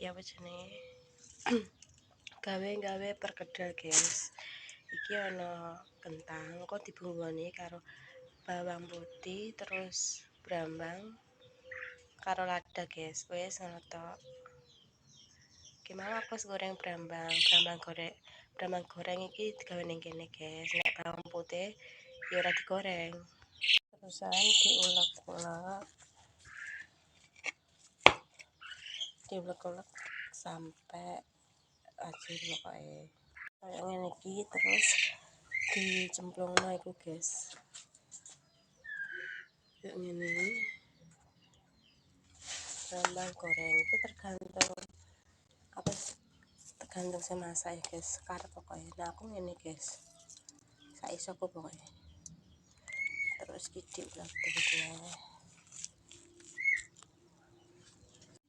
iki apa jenenge gawe perkedel guys. Iki ana kentang kok dibumboni karo bawang putih terus brambang karo lada guys. Wes ngono tok. Gimana aku goreng brambang goreng iki digawe ning kene guys. Nek bawang putih ya ora digoreng. Terusan diulek-ulek sampai ajur pokoknya kayak ngene iki. Terus dicemplungno iku guys kayak ngene. Brambang goreng itu tergantung saya masak ya guys, karep pokoknya. Nah aku ngene guys, saisoku pokoknya. Terus diulek-ulek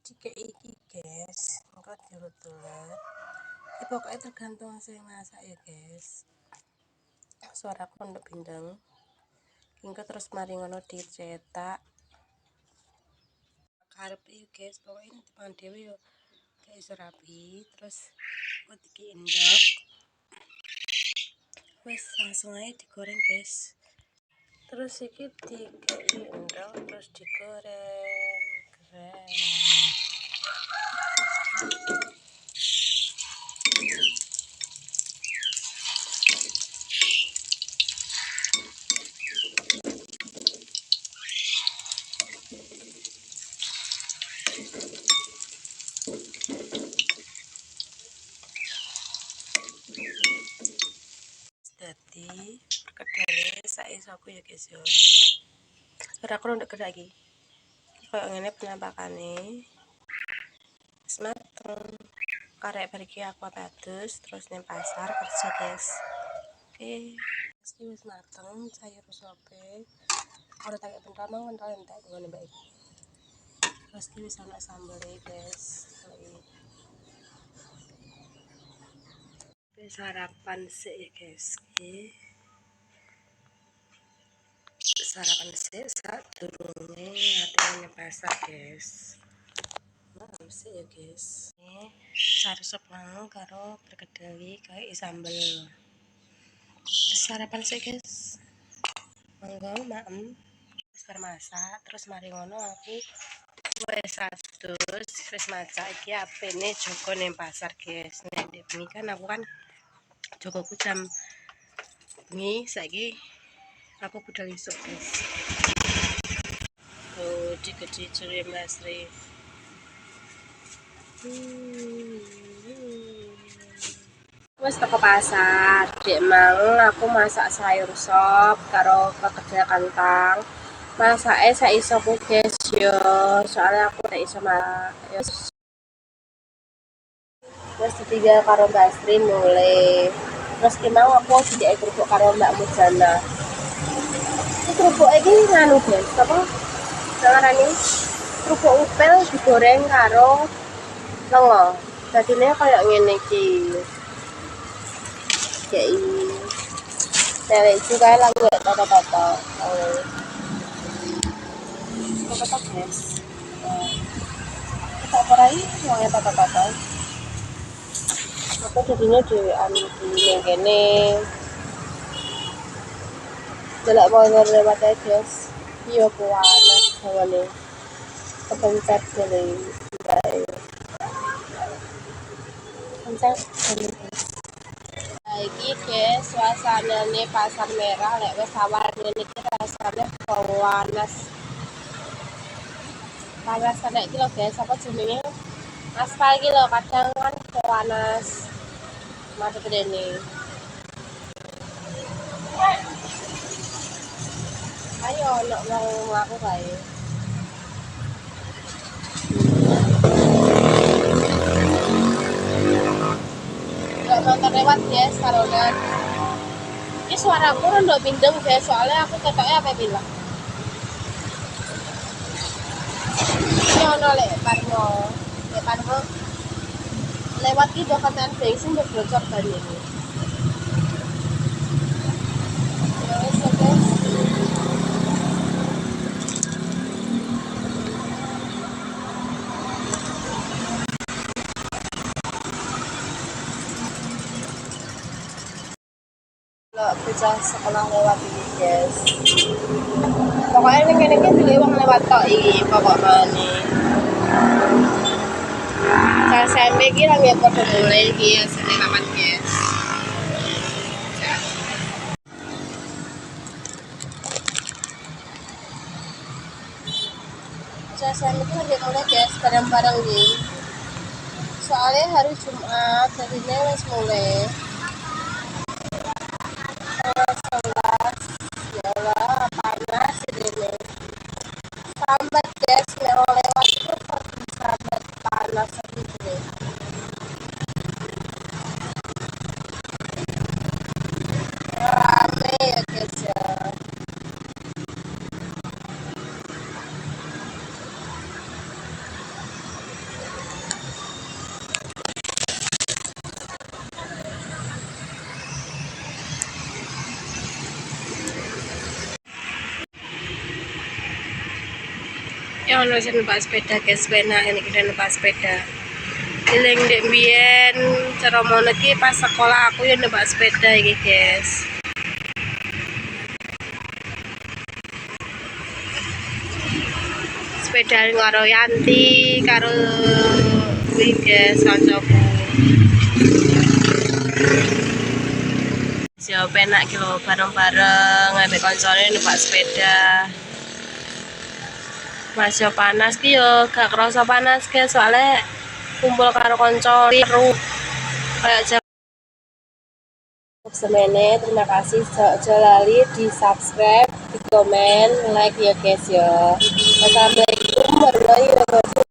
dikek iki guys, engko diulek-ulek. Ini pokoknya tergantung saya masak ya guys. Suaraku ndek bindeng. Engko terus mari ngono dicetak. Karep iki guys, pokoknya dipangan dhewe yo gak iso rapi. Terus kok iki endok. Wes langsung aja digoreng guys. Terus iki dikei endok terus digoreng. Keren. Dadi perkedele saisoku ya guys yo. Ora aku ndek gerak iki. Kayak ngene penampakane. Wis mateng. Karek bariki aku adus terus ning pasar kerja guys. Oke, wis mateng sayur sope. Ora tak pentol mau pentol entek ngene mbak iki. Terus iki wis ana sambel guys. Sarapan sih ya guys. Sarapan sih saat durunge atene pasar guys. Malam sih ya guys. Ini sari sop mau karo perkedel kayak sambel. Sarapan sih guys. Monggo maem wis masak terus mari ngono aku wis adus wis masak iki apene Joko ning pasar guys. Nek bengi kan aku kan Jokoku jam bengi saiki aku budal isuk guys. Oh digede jere Mas Ri. Wes teko pasar, dek mang aku masak sayur sop karo perkedel kentang. Masake saisoku guys yo, soalnya aku gak iso masak. Wes ditinggal karo Mbak Sri mulai. Terus ki mau aku didek kerupuk karo Mbak Mujana. Iki kerupuk iki nganu guys, apa? Ngarani kerupuk upel digoreng karo lengo. Dadine kayak ngene iki. Cewek juga lagi toto-toto. Toto guys. Kita korai yang toto-toto. Aku jadinya dewean iki ngene. Delok motor lewat ae guys. Iya panas hawane. Kepencet dari pencet iki guys suasanane pasar merah lek wis awan ngene iki rasane panas. Panas nek iki lho guys, apa jenenge? Aspal iki lho kadang kan panas. Macet rene. Ayo nek wong aku kae. Motor lewat guys karonan. Ini suaraku rada bindeng guys, soalnya aku ketoknya apa bilang. Ini ono lek parmo lewat ki do kancan bensin bocor ban ini. Ya wis guys. bisa sekolah lewat ini guys. Pokoknya ini dulu uang lewat tok iki pokoknya. Saya SMP iki lang ya padha mulai iki ya selamat guys. Saya SMP itu lagi mulai guys bareng-bareng nih. Soalnya hari Jumat jadinya wis mulai. Sebelas ya Allah panas ini. Sambat guys lewat itu pergi sambat panas ini. Rame ya guys ya. Ya ono sing numpak sepeda guys, penak ini kita numpak sepeda. Eling ndek mbiyen cara mono iki pas sekolah aku ya numpak sepeda iki guys. Sepeda karo Yanti karo kuwi guys kancaku. Yo penak ki lho bareng-bareng ambek kancane numpak sepeda. Masih panas ki yo gak kerasa panas guys soalnya kumpul karo kanca seru kayak jam semene. Terima kasih, jangan lali di subscribe, di komen, like ya guys ya. Assalamualaikum warahmatullahi wabarakatuh.